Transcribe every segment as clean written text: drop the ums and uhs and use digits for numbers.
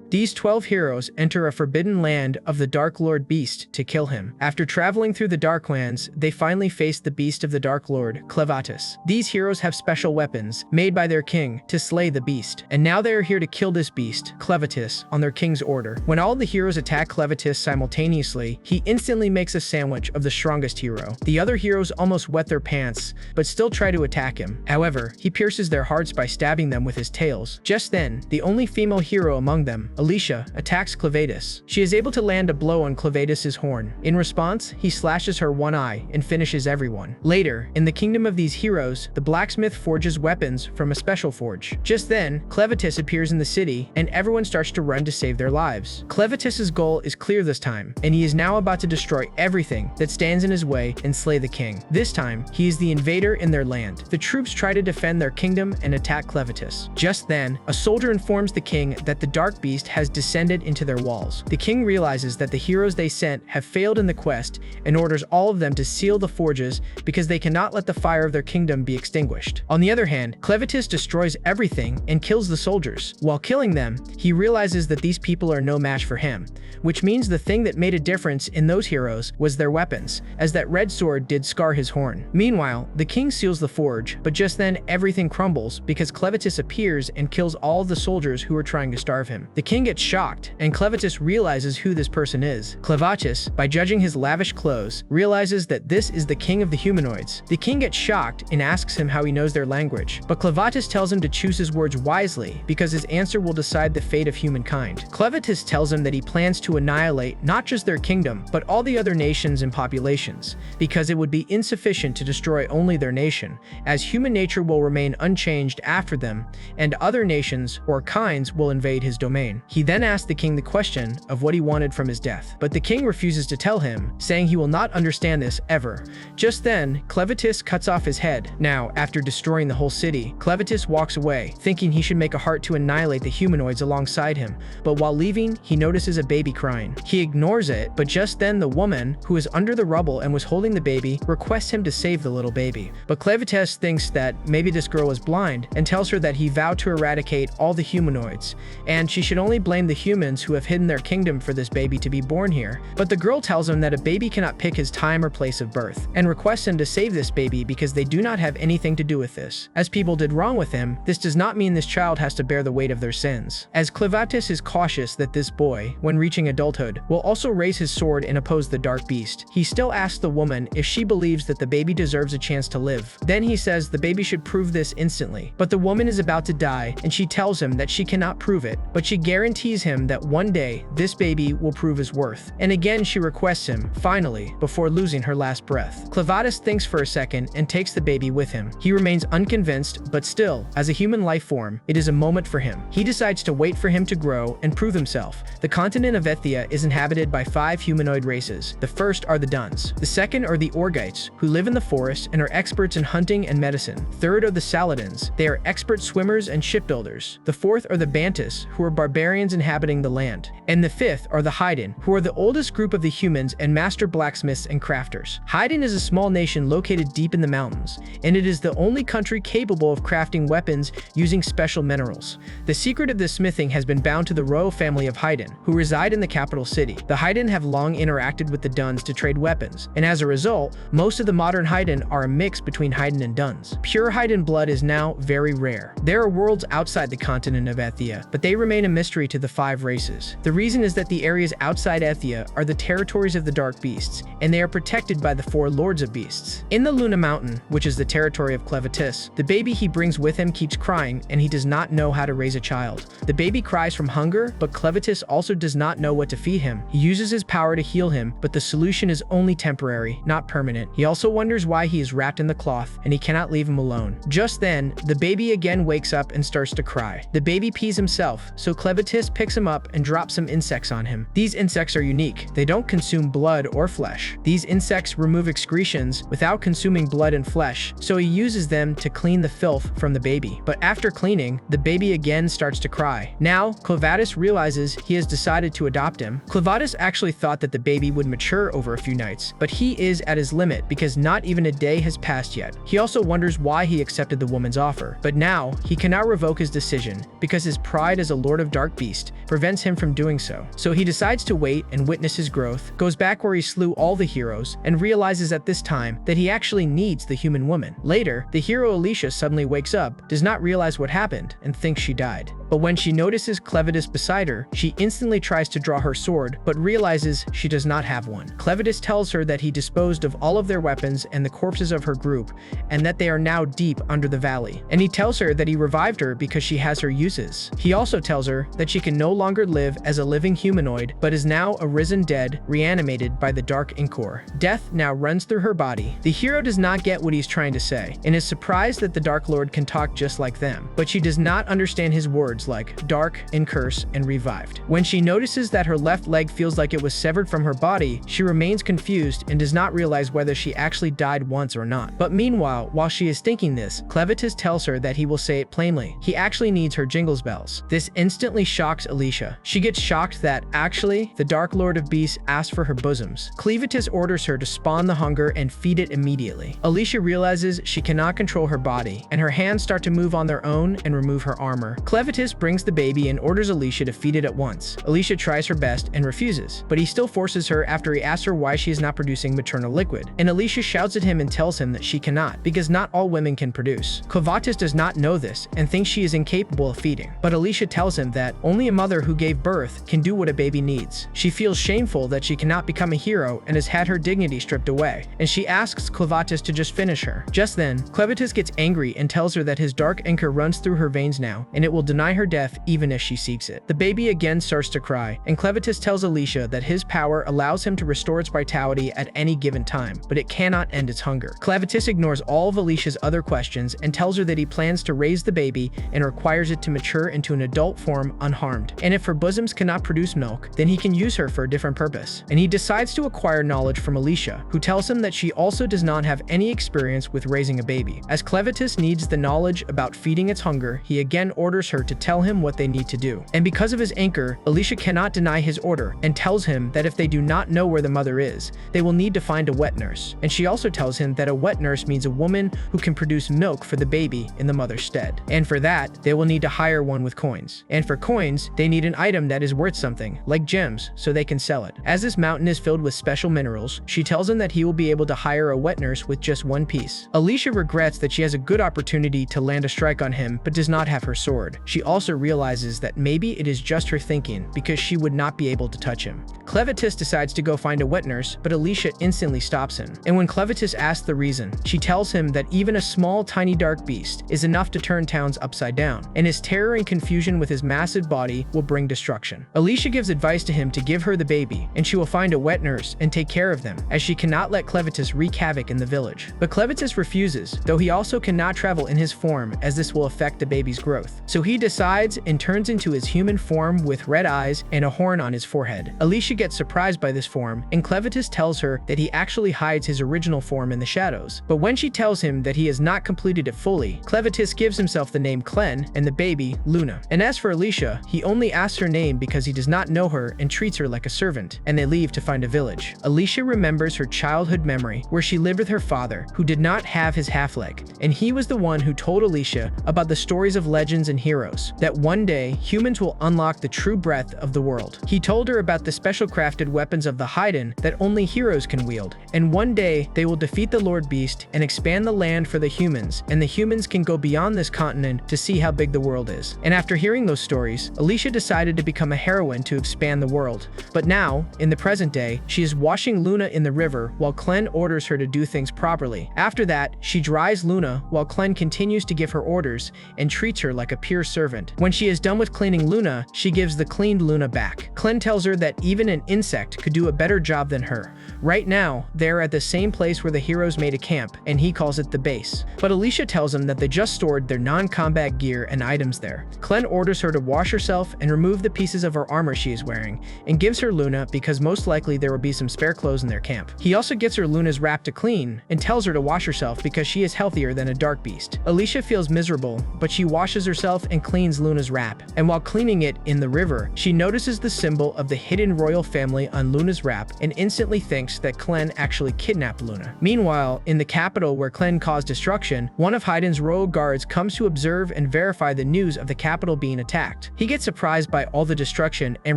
These 12 heroes enter a forbidden land of the Dark Lord Beast to kill him. After traveling through the Darklands, they finally face the beast of the Dark Lord, Clevatess. These heroes have special weapons, made by their king, to slay the beast. And now they are here to kill this beast, Clevatess, on their king's order. When all the heroes attack Clevatess simultaneously, he instantly makes a sandwich of the strongest hero. The other heroes almost wet their pants, but still try to attack him. However, he pierces their hearts by stabbing them with his tails. Just then, the only female hero among them, Alicia, attacks Clevatess. She is able to land a blow on Clevatess's horn. In response, he slashes her one eye and finishes everyone. Later, in the kingdom of these heroes, the blacksmith forges weapons from a special forge. Just then, Clevatess appears in the city, and everyone starts to run to save their lives. Clevatess's goal is clear this time, and he is now about to destroy everything that stands in his way and slay the king. This time, he is the invader in their land. The troops try to defend their kingdom and attack Clevatess. Just then, a soldier informs the king that the Dark Beast has descended into their walls. The king realizes that the heroes they sent have failed in the quest and orders all of them to seal the forges because they cannot let the fire of their kingdom be extinguished. On the other hand, Clevatess destroys everything and kills the soldiers. While killing them, he realizes that these people are no match for him, which means the thing that made a difference in those heroes was their weapons, as that red sword did scar his horn. Meanwhile, the king seals the forge, but just then everything crumbles because Clevatess appears and kills all of the soldiers who are trying to starve him. The king gets shocked, and Clevatess realizes who this person is. Clevatess, by judging his lavish clothes, realizes that this is the king of the humanoids. The king gets shocked and asks him how he knows their language, but Clevatess tells him to choose his words wisely because his answer will decide the fate of humankind. Clevatess tells him that he plans to annihilate not just their kingdom, but all the other nations and populations, because it would be insufficient to destroy only their nation, as human nature will remain unchanged after them, and other nations or kinds will invade his domain. He then asks the king the question of what he wanted from his death, but the king refuses to tell him, saying he will not understand this ever. Just then, Clevatess cuts off his head. Now, after destroying the whole city, Clevatess walks away, thinking he should make a heart to annihilate the humanoids alongside him, but while leaving, he notices a baby crying. He ignores it, but just then the woman, who is under the rubble and was holding the baby, requests him to save the little baby. But Clevatess thinks that maybe this girl is blind and tells her that he vowed to eradicate all the humanoids, and she should only blame the humans who have hidden their kingdom for this baby to be born here. But the girl tells him that a baby cannot pick his time or place of birth, and requests him to save this baby because they do not have anything to do with this. As people did wrong with him, this does not mean this child has to bear the weight of their sins. As Clevatess is cautious that this boy, when reaching adulthood, will also raise his sword and oppose the Dark Beast, he still asks the woman if she believes that the baby deserves a chance to live. Then he says the baby should prove this instantly, but the woman is about to die, and she tells him that she cannot prove it, but she guarantees him that one day this baby will prove his worth. And again she requests him, finally, before losing her last breath. Clevatess thinks for a second and takes the baby with him. He remains unconvinced, but still, as a human life form, it is a moment for him. He decides to wait for him to grow and prove himself. The continent of Ethia is inhabited by 5 humanoid races. The first are the Duns. The second are the Orgites, who live in the forest and are experts in hunting and medicine. Third are the Saladins. They are expert swimmers and shipbuilders. The fourth are the Bandits, who are barbarians inhabiting the land. And the fifth are the Haiden, who are the oldest group of the humans and master blacksmiths and crafters. Haiden is a small nation located deep in the mountains, and it is the only country capable of crafting weapons using special minerals. The secret of this smithing has been bound to the royal family of Haiden, who reside in the capital city. The Haiden have long interacted with the Duns to trade weapons, and as a result, most of the modern Haiden are a mix between Haiden and Duns. Pure Haiden blood is now very rare. There are worlds outside the continent of Ethia, but they remain a mystery to the 5 races. The reason is that the areas outside Ethia are the territories of the Dark Beasts, and they are protected by the 4 Lords of Beasts. In the Luna Mountain, which is the territory of Clevatess, the baby he brings with him keeps crying, and he does not know how to raise a child. The baby cries from hunger, but Clevatess also does not know what to feed him. He uses his power to heal him, but the solution is only temporary, not permanent. He also wonders why he is wrapped in the cloth, and he cannot leave him alone. Just then, the baby again wakes up and starts to cry. The baby pees himself, so Clevatess picks him up and drops some insects on him. These insects are unique. They don't consume blood or flesh. These insects remove excretions without consuming blood and flesh, so he uses them to clean the filth from the baby. But after cleaning, the baby again starts to cry. Now, Clevatess realizes he has decided to adopt him. Clevatess actually thought that the baby would mature over a few nights, but he is at his limit because not even a day has passed yet. He also wonders why he accepted the woman's offer, but now he cannot revoke his decision because his pride as a Lord of Dark dark beast prevents him from doing so. So he decides to wait and witness his growth, goes back where he slew all the heroes, and realizes at this time that he actually needs the human woman. Later, the hero Alicia suddenly wakes up, does not realize what happened, and thinks she died. But when she notices Clevatess beside her, she instantly tries to draw her sword, but realizes she does not have one. Clevatess tells her that he disposed of all of their weapons and the corpses of her group, and that they are now deep under the valley. And he tells her that he revived her because she has her uses. He also tells her that she can no longer live as a living humanoid, but is now a risen dead, reanimated by the dark Inkor. Death now runs through her body. The hero does not get what he's trying to say, and is surprised that the Dark Lord can talk just like them, but she does not understand his words like dark and curse and revived. When she notices that her left leg feels like it was severed from her body, she remains confused and does not realize whether she actually died once or not. But meanwhile, while she is thinking this, Clevatess tells her that he will say it plainly. He actually needs her jingles bells. This instantly shocks Alicia. She gets shocked that, actually, the Dark Lord of Beasts asked for her bosoms. Clevatess orders her to spawn the hunger and feed it immediately. Alicia realizes she cannot control her body, and her hands start to move on their own and remove her armor. Clevatess brings the baby and orders Alicia to feed it at once. Alicia tries her best and refuses, but he still forces her after he asks her why she is not producing maternal liquid. And Alicia shouts at him and tells him that she cannot, because not all women can produce. Clevatess does not know this and thinks she is incapable of feeding. But Alicia tells him that only a mother who gave birth can do what a baby needs. She feels shameful that she cannot become a hero and has had her dignity stripped away, and she asks Clevatess to just finish her. Just then, Clevatess gets angry and tells her that his dark anchor runs through her veins now, and it will deny her death even if she seeks it. The baby again starts to cry, and Clevatess tells Alicia that his power allows him to restore its vitality at any given time, but it cannot end its hunger. Clevatess ignores all of Alicia's other questions and tells her that he plans to raise the baby and requires it to mature into an adult form unharmed. And if her bosoms cannot produce milk, then he can use her for a different purpose. And he decides to acquire knowledge from Alicia, who tells him that she also does not have any experience with raising a baby. As Clevatess needs the knowledge about feeding its hunger, he again orders her to tell him what they need to do. And because of his anchor, Alicia cannot deny his order and tells him that if they do not know where the mother is, they will need to find a wet nurse. And she also tells him that a wet nurse means a woman who can produce milk for the baby in the mother's stead. And for that, they will need to hire one with coins. And for coins, they need an item that is worth something, like gems, so they can sell it. As this mountain is filled with special minerals, she tells him that he will be able to hire a wet nurse with just one piece. Alicia regrets that she has a good opportunity to land a strike on him, but does not have her sword. She also realizes that maybe it is just her thinking, because she would not be able to touch him. Clevatess decides to go find a wet nurse, but Alicia instantly stops him. And when Clevatess asks the reason, she tells him that even a small tiny dark beast is enough to turn towns upside down, and his terror and confusion with his massive body will bring destruction. Alicia gives advice to him to give her the baby, and she will find a wet nurse and take care of them, as she cannot let Clevatess wreak havoc in the village. But Clevatess refuses, though he also cannot travel in his form as this will affect the baby's growth. So he decides and turns into his human form with red eyes and a horn on his forehead. Alicia gets surprised by this form, and Clevatess tells her that he actually hides his original form in the shadows. But when she tells him that he has not completed it fully, Clevatess gives himself the name Clen and the baby Luna. And as for Alicia, he only asks her name because he does not know her and treats her like a servant, and they leave to find a village. Alicia remembers her childhood memory where she lived with her father, who did not have his half-leg, and he was the one who told Alicia about the stories of legends and heroes, that one day humans will unlock the true breadth of the world. He told her about the special crafted weapons of the Haiden that only heroes can wield, and one day they will defeat the Lord Beast and expand the land for the humans, and the humans can go beyond this continent to see how big the world is. And after hearing those stories, Alicia decided to become a heroine to expand the world. But now, in the present day, she is washing Luna in the river while Clen orders her to do things properly. After that, she dries Luna while Clen continues to give her orders and treats her like a pure servant. When she is done with cleaning Luna, she gives the cleaned Luna back. Clen tells her that even an insect could do a better job than her. Right now, they're at the same place where the heroes made a camp, and he calls it the base. But Alicia tells him that they just stored their non-combat gear and items there. Clen orders her to wash herself and remove the pieces of her armor she is wearing, and gives her Luna because most likely there will be some spare clothes in their camp. He also gets her Luna's wrap to clean, and tells her to wash herself because she is healthier than a dark beast. Alicia feels miserable, but she washes herself and cleans cleans Luna's wrap. And while cleaning it in the river, she notices the symbol of the hidden royal family on Luna's wrap and instantly thinks that Clen actually kidnapped Luna. Meanwhile, in the capital where Clen caused destruction, one of Haydn's royal guards comes to observe and verify the news of the capital being attacked. He gets surprised by all the destruction and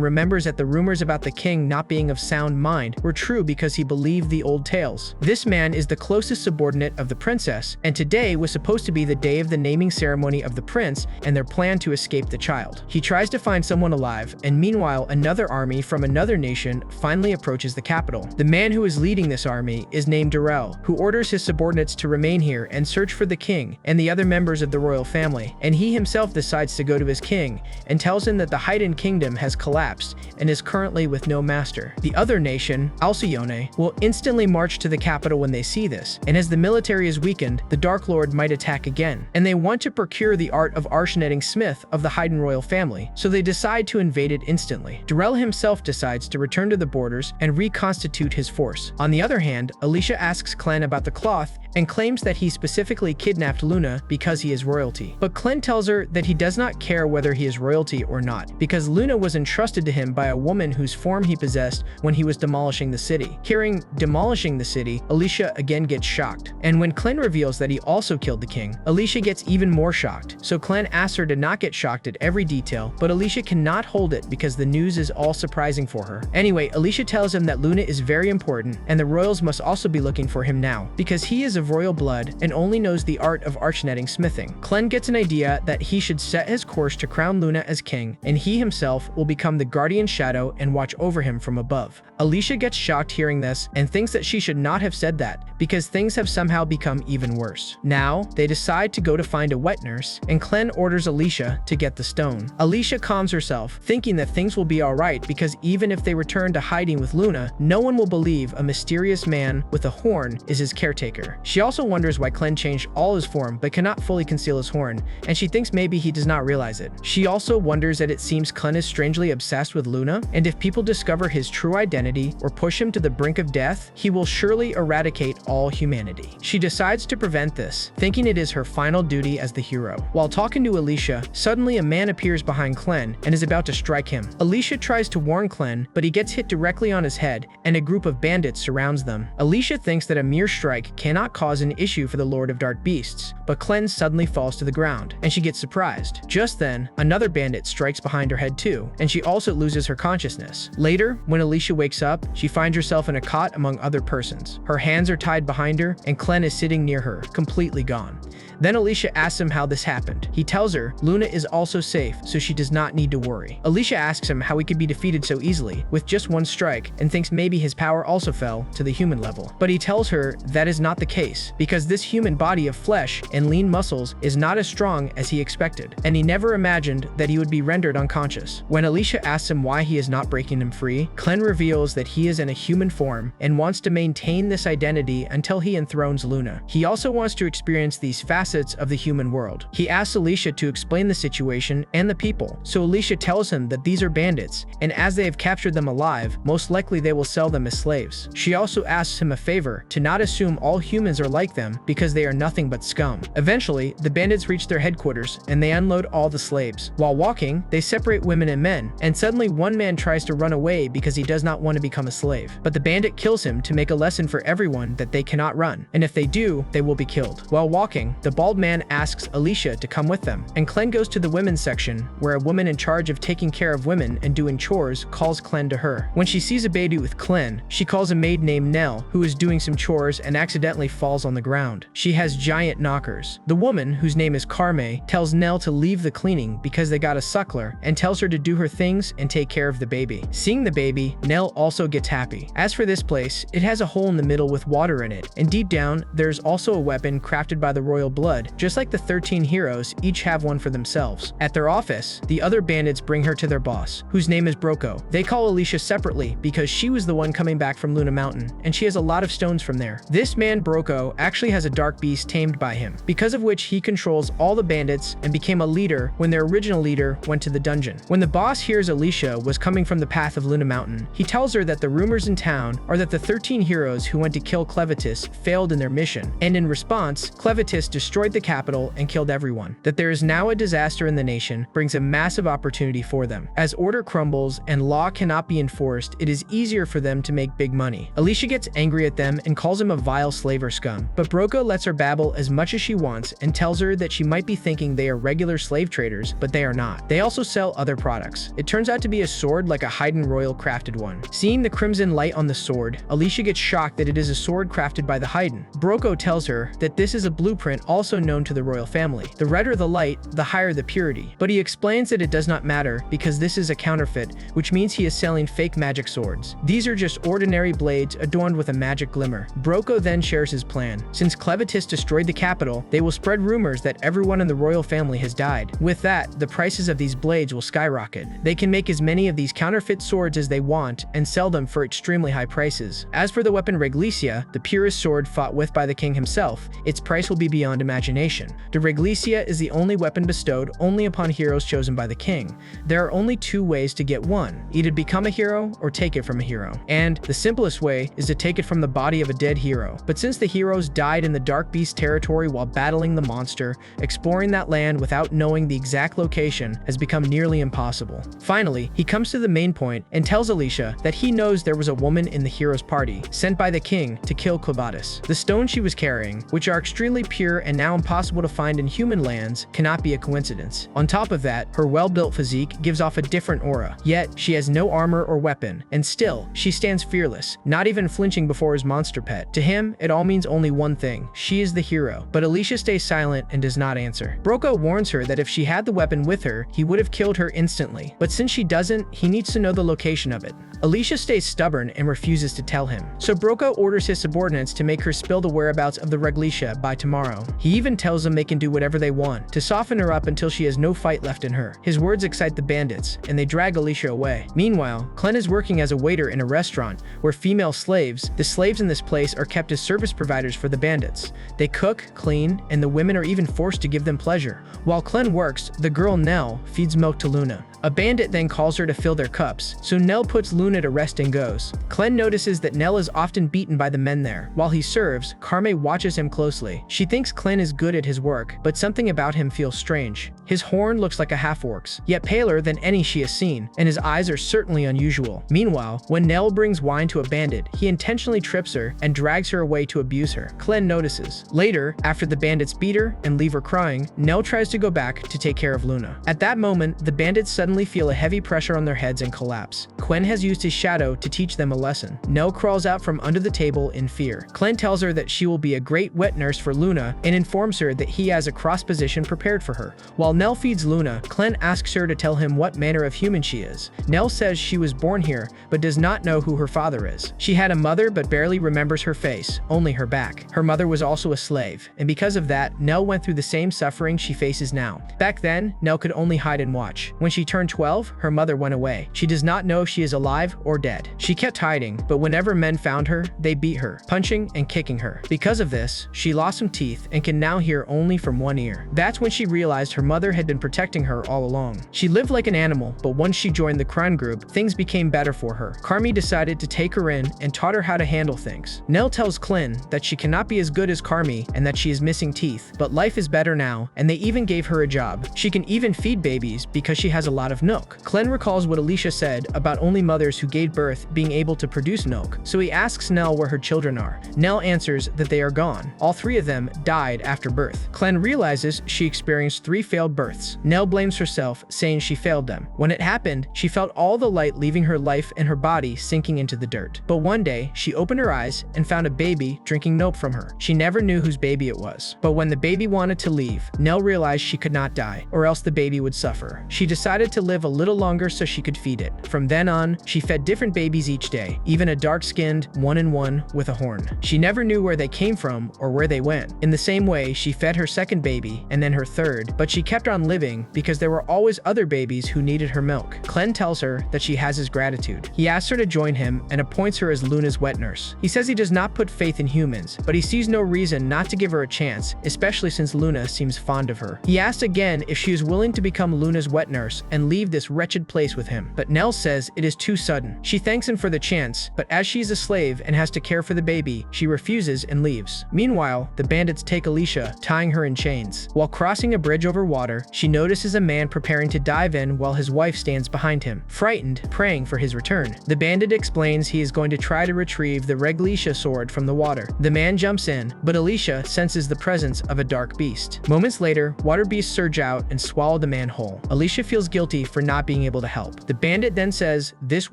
remembers that the rumors about the king not being of sound mind were true because he believed the old tales. This man is the closest subordinate of the princess, and today was supposed to be the day of the naming ceremony of the prince and their plan to escape the child. He tries to find someone alive, and meanwhile another army from another nation finally approaches the capital. The man who is leading this army is named Darrell, who orders his subordinates to remain here and search for the king and the other members of the royal family, and he himself decides to go to his king and tells him that the Haydn kingdom has collapsed and is currently with no master. The other nation, Alcyone, will instantly march to the capital when they see this, and as the military is weakened, the Dark Lord might attack again, and they want to procure the art of arsenating Smith of the Haydn royal family, so they decide to invade it instantly. Darrell himself decides to return to the borders and reconstitute his force. On the other hand, Alicia asks Clen about the cloth and claims that he specifically kidnapped Luna because he is royalty. But Clen tells her that he does not care whether he is royalty or not, because Luna was entrusted to him by a woman whose form he possessed when he was demolishing the city. Hearing demolishing the city, Alicia again gets shocked. And when Clen reveals that he also killed the king, Alicia gets even more shocked. So Clen asks her to not get shocked at every detail, but Alicia cannot hold it because the news is all surprising for her. Anyway, Alicia tells him that Luna is very important and the royals must also be looking for him now, because he is of royal blood and only knows the art of arsenating smithing. Clen gets an idea that he should set his course to crown Luna as king, and he himself will become the guardian shadow and watch over him from above. Alicia gets shocked hearing this and thinks that she should not have said that because things have somehow become even worse. Now, they decide to go to find a wet nurse, and Clen orders Alicia to get the stone. Alicia calms herself, thinking that things will be alright because even if they return to hiding with Luna, no one will believe a mysterious man with a horn is his caretaker. She also wonders why Clen changed all his form but cannot fully conceal his horn, and she thinks maybe he does not realize it. She also wonders that it seems Clen is strangely obsessed with Luna, and if people discover his true identity or push him to the brink of death, he will surely eradicate all humanity. She decides to prevent this, thinking it is her final duty as the hero. While talking to Alicia, suddenly a man appears behind Clen and is about to strike him. Alicia tries to warn Clen, but he gets hit directly on his head, and a group of bandits surrounds them. Alicia thinks that a mere strike cannot cause an issue for the Lord of Dark Beasts, but Clen suddenly falls to the ground, and she gets surprised. Just then, another bandit strikes behind her head too, and she also loses her consciousness. Later, when Alicia wakes up, she finds herself in a cot among other persons. Her hands are tied behind her, and Clen is sitting near her, completely gone. Then Alicia asks him how this happened. He tells her Luna is also safe, so she does not need to worry. Alicia asks him how he could be defeated so easily, with just one strike, and thinks maybe his power also fell to the human level. But he tells her that is not the case, because this human body of flesh and lean muscles is not as strong as he expected, and he never imagined that he would be rendered unconscious. When Alicia asks him why he is not breaking him free, Clen reveals that he is in a human form and wants to maintain this identity until he enthrones Luna. He also wants to experience these facets of the human world. He asks Alicia to explain the situation and the people, so Alicia tells him that these are bandits, and as they have captured them alive, most likely they will sell them as slaves. She also asks him a favor to not assume all humans are like them because they are nothing but scum. Eventually, the bandits reach their headquarters and they unload all the slaves. While walking, they separate women and men, and suddenly one man tries to run away because he does not want to become a slave. But the bandit kills him to make a lesson for everyone that they cannot run, and if they do, they will be killed. While walking, the bald man asks Alicia to come with them, and Clen goes to the women's section, where a woman in charge of taking care of women and doing chores calls Clen to her. When she sees a baby with Clen, she calls a maid named Nell, who is doing some chores and accidentally falls on the ground. She has giant knockers. The woman, whose name is Carme, tells Nell to leave the cleaning because they got a suckler, and tells her to do her things and take care of the baby. Seeing the baby, Nell also gets happy. As for this place, it has a hole in the middle with water in it, and deep down, there's also a weapon crafted by the royal blood. Just like the 13 heroes, each have one for themselves. At their office, the other bandits bring her to their boss, whose name is Broco. They call Alicia separately because she was the one coming back from Luna Mountain, and she has a lot of stones from there. This man Broco actually has a dark beast tamed by him, because of which he controls all the bandits and became a leader when their original leader went to the dungeon. When the boss hears Alicia was coming from the path of Luna Mountain, he tells her that the rumors in town are that the 13 heroes who went to kill Clevatess failed in their mission, and in response, Clevatess Clevatess destroyed the capital and killed everyone. That there is now a disaster in the nation brings a massive opportunity for them. As order crumbles and law cannot be enforced, it is easier for them to make big money. Alicia gets angry at them and calls him a vile slave or scum, but Broco lets her babble as much as she wants and tells her that she might be thinking they are regular slave traders, but they are not. They also sell other products. It turns out to be a sword, like a Haydn Royal crafted one. Seeing the crimson light on the sword, Alicia gets shocked that it is a sword crafted by the Haydn. Broco tells her that this is a blueprint also known to the royal family. The redder the light, the higher the purity. But he explains that it does not matter because this is a counterfeit, which means he is selling fake magic swords. These are just ordinary blades adorned with a magic glimmer. Broco then shares his plan. Since Clevatess destroyed the capital, they will spread rumors that everyone in the royal family has died. With that, the prices of these blades will skyrocket. They can make as many of these counterfeit swords as they want and sell them for extremely high prices. As for the weapon Reglesia, the purest sword fought with by the king himself, its price will be beyond imagination. The Reglesia is the only weapon bestowed only upon heroes chosen by the king. There are only two ways to get one: either become a hero or take it from a hero. And the simplest way is to take it from the body of a dead hero. But since the heroes died in the Dark Beast territory while battling the monster, exploring that land without knowing the exact location has become nearly impossible. Finally, he comes to the main point and tells Alicia that he knows there was a woman in the hero's party sent by the king to kill Clevatess. The stones she was carrying, which are extremely pure and now impossible to find in human lands, cannot be a coincidence. On top of that, her well-built physique gives off a different aura. Yet, she has no armor or weapon, and still, she stands fearless, not even flinching before his monster pet. To him, it all means only one thing: she is the hero. But Alicia stays silent and does not answer. Broco warns her that if she had the weapon with her, he would have killed her instantly. But since she doesn't, he needs to know the location of it. Alicia stays stubborn and refuses to tell him. So Broco orders his subordinates to make her spill the whereabouts of the Reglesia by tomorrow. He even tells them they can do whatever they want to soften her up until she has no fight left in her. His words excite the bandits, and they drag Alicia away. Meanwhile, Clen is working as a waiter in a restaurant where female slaves, the slaves in this place, are kept as service providers for the bandits. They cook, clean, and the women are even forced to give them pleasure. While Clen works, the girl Nell feeds milk to Luna. A bandit then calls her to fill their cups, so Nell puts Luna to rest and goes. Clen notices that Nell is often beaten by the men there. While he serves, Carme watches him closely. She thinks Clen is good at his work, but something about him feels strange. His horn looks like a half-orc's, yet paler than any she has seen, and his eyes are certainly unusual. Meanwhile, when Nell brings wine to a bandit, he intentionally trips her and drags her away to abuse her. Clen notices. Later, after the bandits beat her and leave her crying, Nell tries to go back to take care of Luna. At that moment, the bandits suddenly feel a heavy pressure on their heads and collapse. Clen has used his shadow to teach them a lesson. Nell crawls out from under the table in fear. Clen tells her that she will be a great wet nurse for Luna and informs her that he has a cross position prepared for her. While Nell feeds Luna, Clen asks her to tell him what manner of human she is. Nell says she was born here, but does not know who her father is. She had a mother but barely remembers her face, only her back. Her mother was also a slave, and because of that, Nell went through the same suffering she faces now. Back then, Nell could only hide and watch. When she turned 12, her mother went away. She does not know if she is alive or dead. She kept hiding, but whenever men found her, they beat her, punching and kicking her. Because of this, she lost some teeth and can now hear only from one ear. That's when she realized her mother had been protecting her all along. She lived like an animal, but once she joined the crime group, things became better for her. Carmi decided to take her in and taught her how to handle things. Nell tells Clen that she cannot be as good as Carmi and that she is missing teeth, but life is better now, and they even gave her a job. She can even feed babies because she has a lot of milk. Clen recalls what Alicia said about only mothers who gave birth being able to produce milk, so he asks Nell where her children are. Nell answers that they are gone. All three of them died after birth. Clen realizes she experienced 3 failed births. Nell blames herself, saying she failed them. When it happened, she felt all the light leaving her life and her body sinking into the dirt. But one day, she opened her eyes and found a baby drinking milk from her. She never knew whose baby it was. But when the baby wanted to leave, Nell realized she could not die, or else the baby would suffer. She decided to live a little longer so she could feed it. From then on, she fed different babies each day, even a dark-skinned one-in-one with a horn. She never knew where they came from or where they went. In the same way, she fed her second baby and then her third, but she kept on living because there were always other babies who needed her milk. Clen tells her that she has his gratitude. He asks her to join him and appoints her as Luna's wet nurse. He says he does not put faith in humans, but he sees no reason not to give her a chance, especially since Luna seems fond of her. He asks again if she is willing to become Luna's wet nurse and leave this wretched place with him, but Nell says it is too sudden. She thanks him for the chance, but as she's a slave and has to care for the baby, she refuses and leaves. Meanwhile, the bandits take Alicia, tying her in chains. While crossing a bridge over water, she notices a man preparing to dive in while his wife stands behind him, frightened, praying for his return. The bandit explains he is going to try to retrieve the Reglisha sword from the water. The man jumps in, but Alicia senses the presence of a dark beast. Moments later, water beasts surge out and swallow the man whole. Alicia feels guilty for not being able to help. The bandit then says this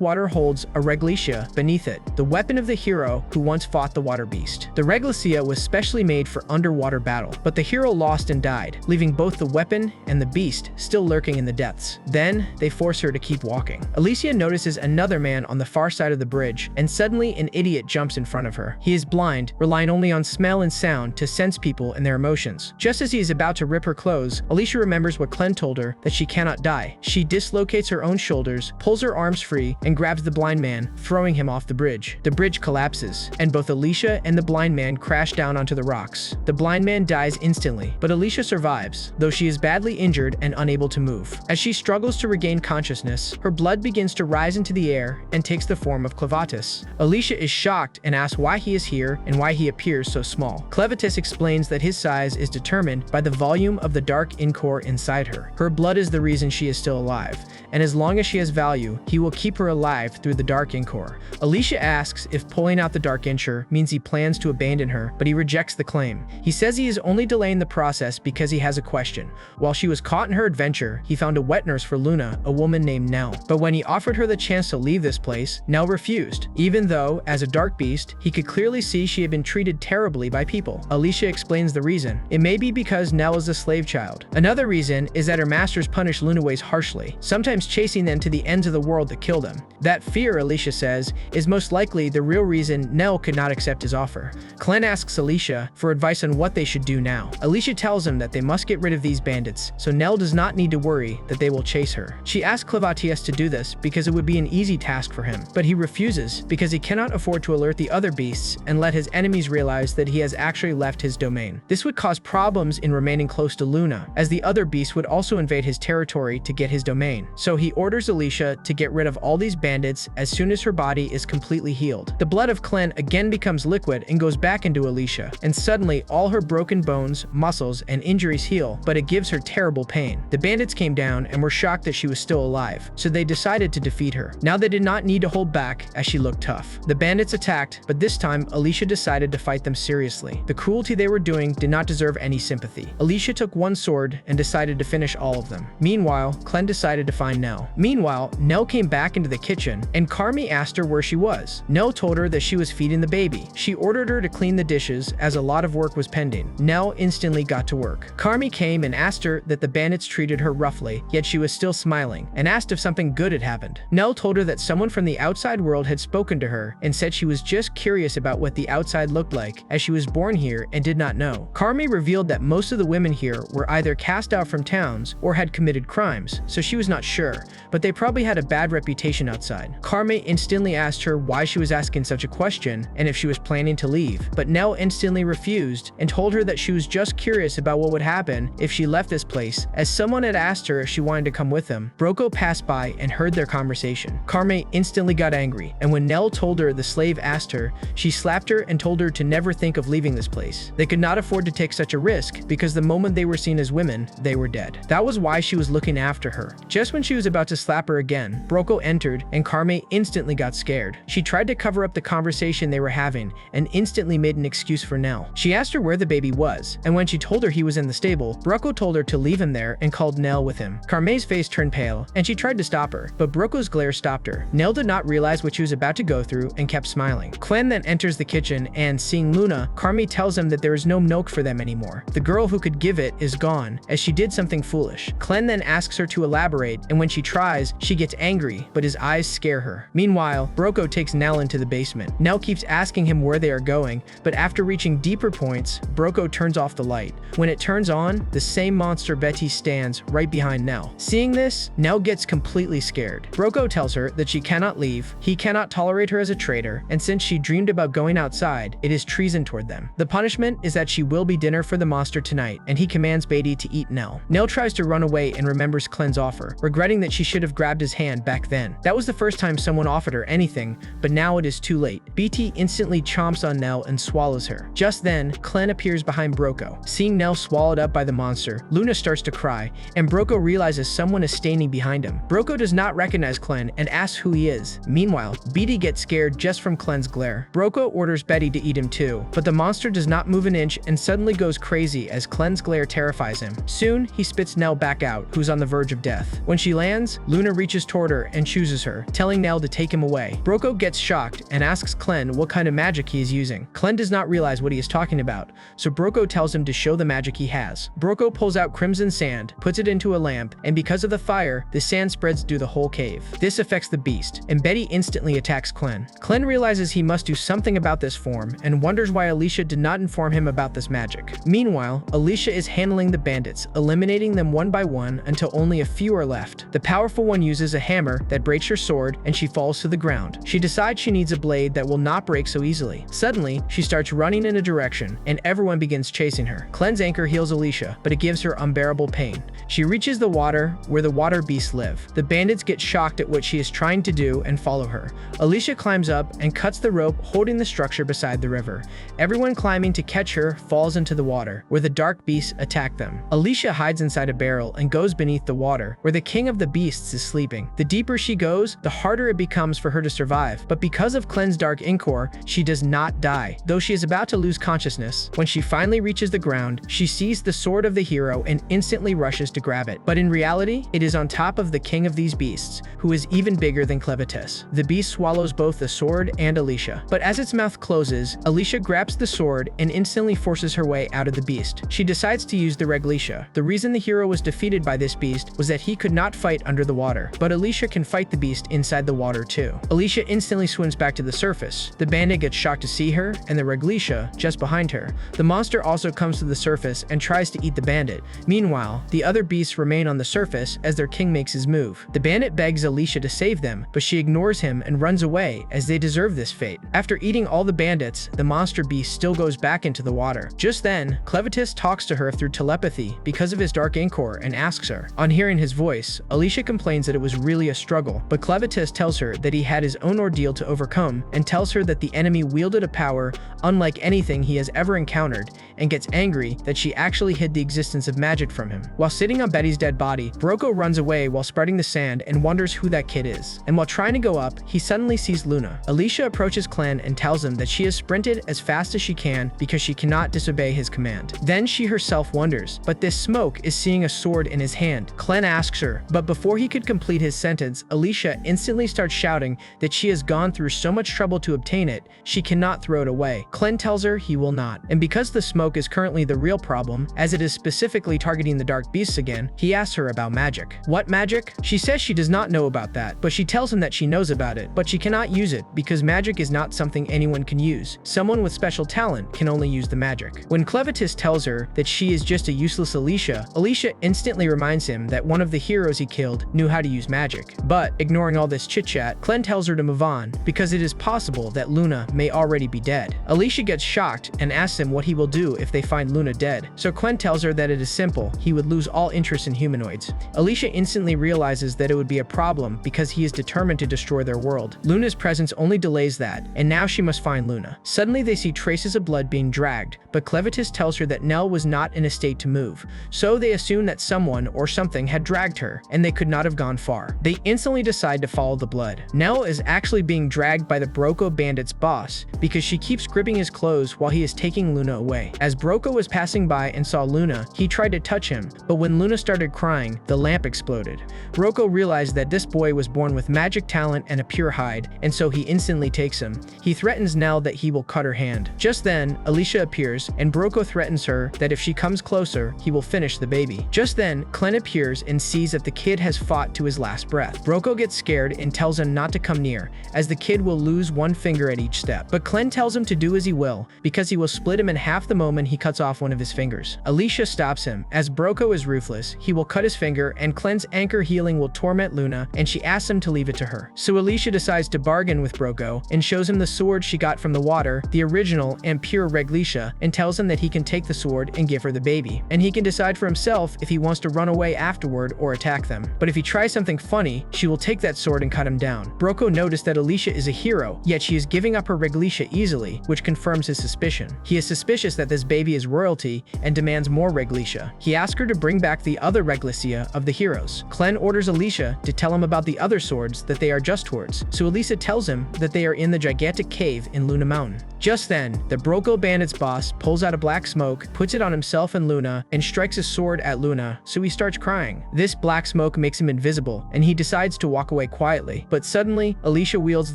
water holds a Reglisha beneath it, the weapon of the hero who once fought the water beast. The Reglisha was specially made for underwater battle, but the hero lost and died, leaving both the weapon and the beast still lurking in the depths. Then, they force her to keep walking. Alicia notices another man on the far side of the bridge, and suddenly an idiot jumps in front of her. He is blind, relying only on smell and sound to sense people and their emotions. Just as he is about to rip her clothes, Alicia remembers what Clem told her, that she cannot die. She dislocates her own shoulders, pulls her arms free, and grabs the blind man, throwing him off the bridge. The bridge collapses, and both Alicia and the blind man crash down onto the rocks. The blind man dies instantly, but Alicia survives, though she is badly injured and unable to move. As she struggles to regain consciousness, her blood begins to rise into the air and takes the form of Clevatess. Alicia is shocked and asks why he is here and why he appears so small. Clevatess explains that his size is determined by the volume of the dark core inside her. Her blood is the reason she is still alive, and as long as she has value, he will keep her alive through the dark core. Alicia asks if pulling out the dark core means he plans to abandon her, but he rejects the claim. He says he is only delaying the process because he has a question. While she was caught in her adventure, he found a wet nurse for Luna, a woman named Nell. But when he offered her the chance to leave this place, Nell refused, even though, as a dark beast, he could clearly see she had been treated terribly by people. Alicia explains the reason. It may be because Nell is a slave child. Another reason is that her masters punish Lunaways harshly, sometimes chasing them to the ends of the world to kill them. That fear, Alicia says, is most likely the real reason Nell could not accept his offer. Clem asks Alicia for advice on what they should do now. Alicia tells him that they must get rid of these bandits, so Nell does not need to worry that they will chase her. She asks Clevatess to do this because it would be an easy task for him, but he refuses because he cannot afford to alert the other beasts and let his enemies realize that he has actually left his domain. This would cause problems in remaining close to Luna, as the other beasts would also invade his territory to get his domain. So he orders Alicia to get rid of all these bandits as soon as her body is completely healed. The blood of Clem again becomes liquid and goes back into Alicia, and suddenly all her broken bones, muscles, and injuries heal, but it gives her terrible pain. The bandits came down and were shocked that she was still alive, so they decided to defeat her. Now they did not need to hold back as she looked tough. The bandits attacked, but this time Alicia decided to fight them seriously. The cruelty they were doing did not deserve any sympathy. Alicia took one sword and decided to finish all of them. Meanwhile, Clem decided to find Nell. Meanwhile, Nell came back into the kitchen, and Carmi asked her where she was. Nell told her that she was feeding the baby. She ordered her to clean the dishes as a lot of work was pending. Nell instantly got to work. Carmi came and asked her that the bandits treated her roughly, yet she was still smiling, and asked if something good had happened. Nell told her that someone from the outside world had spoken to her and said she was just curious about what the outside looked like, as she was born here and did not know. Carmi revealed that most of the women here were either cast out from towns or had committed crimes, so she was not sure, but they probably had a bad reputation outside. Carmi instantly asked her why she was asking such a question and if she was planning to leave, but Nell instantly refused and told her that she was just curious about what would happen if she left this place, as someone had asked her if she wanted to come with them. Broko passed by and heard their conversation. Carmi instantly got angry, and when Nell told her the slave asked her, she slapped her and told her to never think of leaving this place. They could not afford to take such a risk because the moment they were seen as women, they were dead. That was why she was looking after her. Just when she was about to slap her again, Broko entered and Carmi instantly got scared. She tried to cover up the conversation they were having and instantly made an excuse for Nell. She asked her where the baby was, and when she told her he was in the stable, Broko told her to leave him there and called Nell with him. Carmi's face turned pale, and she tried to stop her, but Broko's glare stopped her. Nell did not realize what she was about to go through and kept smiling. Clem then enters the kitchen and, seeing Luna, Carmi tells him that there is no milk for them anymore. The girl who could give it is gone, as she did something foolish. Clem then asks her to elaborate, and when she tries, she gets angry, but his eyes scare her. Meanwhile, Broko takes Nell into the basement. Nell keeps asking him where they are going, but after reaching deeper points, Broko turns off the light. When it turns on, the same monster Betty stands right behind Nell. Seeing this, Nell gets completely scared. Broko tells her that she cannot leave, he cannot tolerate her as a traitor, and since she dreamed about going outside, it is treason toward them. The punishment is that she will be dinner for the monster tonight, and he commands Betty to eat Nell. Nell tries to run away and remembers Clem's offer, regretting that she should have grabbed his hand back then. That was the first time someone offered her anything, but now it is too late. BT instantly chomps on Nell and swallows her. Just then, Clen appears behind Broco. Seeing Nell swallowed up by the monster, Luna starts to cry, and Broco realizes someone is standing behind him. Broco does not recognize Clen and asks who he is. Meanwhile, BT gets scared just from Clen's glare. Broco orders Betty to eat him too, but the monster does not move an inch and suddenly goes crazy as Clen's glare terrifies him. Soon, he spits Nell back out, who's on the verge of death. When she lands, Luna reaches toward her and chooses her, telling Nell to take him away. Broco gets shocked and asks Clen what kind of magic he is using. Clen does not realize what he is talking about, so Broco tells him to show the magic he has. Broco pulls out crimson sand, puts it into a lamp, and because of the fire, the sand spreads through the whole cave. This affects the beast, and Betty instantly attacks Clen. Clen realizes he must do something about this form and wonders why Alicia did not inform him about this magic. Meanwhile, Alicia is handling the bandits, eliminating them one by one until only a few are left. The powerful one uses a hammer that breaks her sword and she falls to the ground. She decides she needs a blade that will not break so easily. Suddenly, she starts running in a direction and everyone begins chasing her. Clen's anchor heals Alicia, but it gives her unbearable pain. She reaches the water where the water beasts live. The bandits get shocked at what she is trying to do and follow her. Alicia climbs up and cuts the rope holding the structure beside the river. Everyone climbing to catch her falls into the water, where the dark beasts attack them. Alicia hides inside a barrel and goes beneath the water, where the king of the beasts is sleeping. The deeper she goes, the harder it becomes for her to survive, but because of Clen's dark ichor, she does not die. Though she is about to lose consciousness, when she finally reaches the ground, she sees the sword of the hero and instantly rushes to grab it. But in reality, it is on top of the king of these beasts, who is even bigger than Clevatess. The beast swallows both the sword and Alicia. But as its mouth closes, Alicia grabs the sword and instantly forces her way out of the beast. She decides to use the Reglisha. The reason the hero was defeated by this beast was that he could not fight under the water, but Alicia can fight the beast inside the water too. Alicia instantly swims back to the surface. The bandit gets shocked to see her, and the Reglisha just behind her. The monster also comes to the surface and tries to eat the bandit. Meanwhile, the other beasts remain on the surface as their king makes his move. The bandit begs Alicia to save them, but she ignores him and runs away as they deserve this fate. After eating all the bandits, the monster beast still goes back into the water. Just then, Clevatess talks to her through telepathy because of his dark ichor and asks her. On hearing his voice, Alicia complains that it was really a struggle, but Clevatess tells her that he had his own ordeal to overcome and tells her that the enemy wielded a power unlike anything he has ever encountered and gets angry that she actually hid the existence of magic from him. While sitting on Betty's dead body, Broco runs away while spreading the sand and wonders who that kid is. And while trying to go up, he suddenly sees Luna. Alicia approaches Clen and tells him that she has sprinted as fast as she can because she cannot disobey his command. Then she herself wonders, but this smoke is seeing a sword in his hand. Clen asks her, but before he could complete his sentence, Alicia instantly starts shouting that she has gone through so much trouble to obtain it, she cannot throw it away. Clen tells her he will not. And because the smoke is currently the real problem, as it is specifically targeting the dark beasts again, he asks her about magic. What magic? She says she does not know about that, but she tells him that she knows about it, but she cannot use it because magic is not something anyone can use. Someone with special talent can only use the magic. When Clevatess tells her that she is just a useless Alicia, Alicia instantly reminds him that one of the heroes he killed knew how to use magic. But, ignoring all this chit-chat, Clen tells her to move on because it is possible that Luna may already be dead. Alicia gets shocked and asks him what he will do if they find Luna dead. So Clen tells her that it is simple, he would lose all interest in humanoids. Alicia instantly realizes that it would be a problem because he is determined to destroy their world. Luna's presence only delays that, and now she must find Luna. Suddenly they see traces of blood being dragged, but Clevatess tells her that Nell was not in a state to move. So they assume that someone or something had dragged her, and they could not have gone far. They instantly decide to follow the blood. Nell is actually being dragged by the Broco bandit's boss because she keeps gripping his clothes while he is taking Luna away. As Broco was passing by and saw Luna, he tried to touch him, but when Luna started crying, the lamp exploded. Broco realized that this boy was born with magic talent and a pure hide, and so he instantly takes him. He threatens Nell that he will cut her hand. Just then, Alicia appears, and Broco threatens her that if she comes closer, he will finish the baby. Just then, Clen appears and sees that the kid has fought to his last breath. Broco gets scared and tells him not to come near, as the kid will lose one finger at each step. But Clen tells him to do as he will, because he will split him in half the moment he cuts off one of his fingers. Alicia stops him. As Broco is ruthless, he will cut his finger, and Clen's anchor healing will torment Luna, and she asks him to leave it to her. So Alicia decides to bargain with Broco, and shows him the sword she got from the water, the original and pure Reglisha, and tells him that he can take the sword and give her the baby. And he can decide for himself if he wants to run away afterward or attack them. But if he tries something funny, she will take that sword and cut him down. Broco noticed that Alicia is a hero, yet she is giving up her Reglisha easily, which confirms his suspicion. He is suspicious that this baby is royalty and demands more Reglisha. He asks her to bring back the other Reglisia of the heroes. Clen orders Alicia to tell him about the other swords that they are just towards, so Alicia tells him that they are in the gigantic cave in Luna Mountain. Just then, the Broco bandits boss pulls out a black smoke, puts it on himself and Luna, and strikes his sword at Luna, so he starts crying. This black smoke makes him invisible, and he decides to walk away quietly. But suddenly, Alicia wields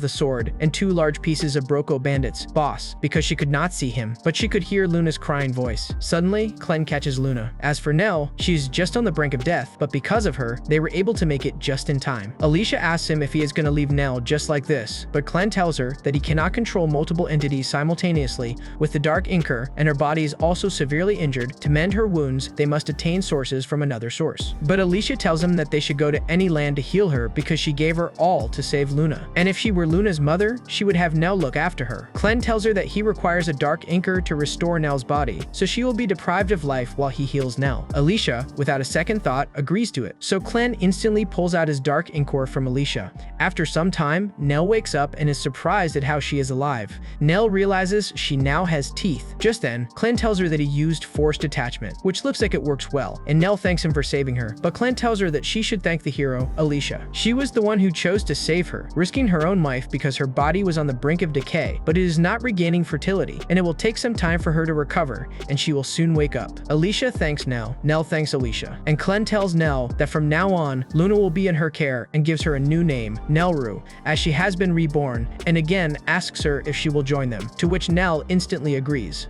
the sword and two large pieces of Broco bandits boss, because she could not see him, but she could hear Luna's crying voice. Suddenly, Clen catches Luna. As for Nell, she's just on the brink of death, but because of her, they were able to make it just in time. Alicia asks him if he is going to leave Nell just like this, but Clen tells her that he cannot control multiple entities simultaneously with the Dark Inker, and her body is also severely injured. To mend her wounds, they must attain sources from another source. But Alicia tells him that they should go to any land to heal her because she gave her all to save Luna. And if she were Luna's mother, she would have Nell look after her. Clen tells her that he requires a Dark Inker to restore Nell's body, so she will be deprived of life while he heals Nell. Alicia, without a second thought, agrees to it. So Clen instantly pulls out his Dark Inkor from Alicia. After some time, Nell wakes up and is surprised at how she is alive. Nell realizes she now has teeth. Just then, Clen tells her that he used forced attachment, which looks like it works well, and Nell thanks him for saving her. But Clen tells her that she should thank the hero, Alicia. She was the one who chose to save her, risking her own life because her body was on the brink of decay, but it is not regaining fertility, and it will take some time for her to recover, and she will soon wake up. Alicia thanks Nell. Nell thanks Alicia. And Clen tells Nell that from now on, Luna will be in her care and gives her a new name, Nellru, as she has been reborn, and again asks her if she will join them, to which Nell instantly agrees.